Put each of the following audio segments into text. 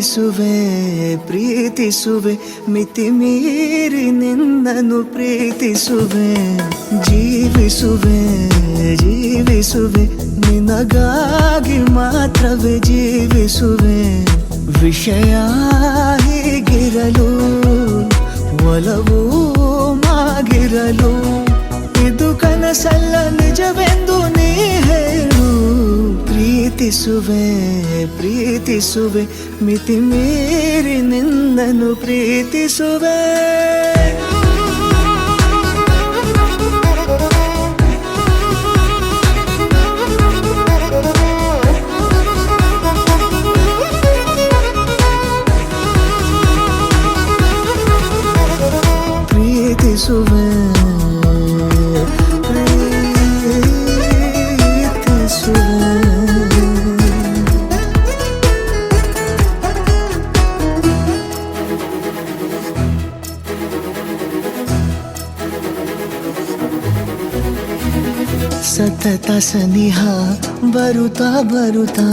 ಪ್ರೀತಿಸುವೆ ಪ್ರೀತಿಸುವೆ ಮಿತಿ ಮೀರಿ ನಿನ್ನನ್ನು ಪ್ರೀತಿಸುವೆ ಜೀವಿಸುವೆ ಜೀವಿಸುವೆ ನಿನಗಾಗಿ ಮಾತ್ರವೇ ಜೀವಿಸುವೆ ವಿಷಯ ಹೀಗಿರಲು ಒಲವು ಮಾಗಿರಲು ಇದು ಕನಸಲ್ಲ ನಿಜವೆಂದು ನೀ ಹೇಳು ಪ್ರೀತಿಸುವೆ ಪ್ರೀತಿಸುವೆ ಮಿತಿ ಮೀರಿ ನಿನ್ನನ್ನು ಪ್ರೀತಿಸುವೆ ಪ್ರೀತಿಸುವೆ ಸತತ ಸನಿಹ ಬರುತ್ತಾ ಬರುತ್ತಾ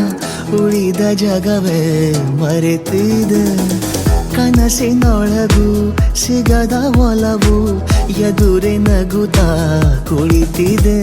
ಉಳಿದ ಜಗವೇ ಮರೆತಿದೆ ಕನಸಿನೊಳಗೂ ಸಿಗದ ಒಲವು ಎದುರೆ ನಗುತ್ತಾ ಕುಳಿತಿದೆ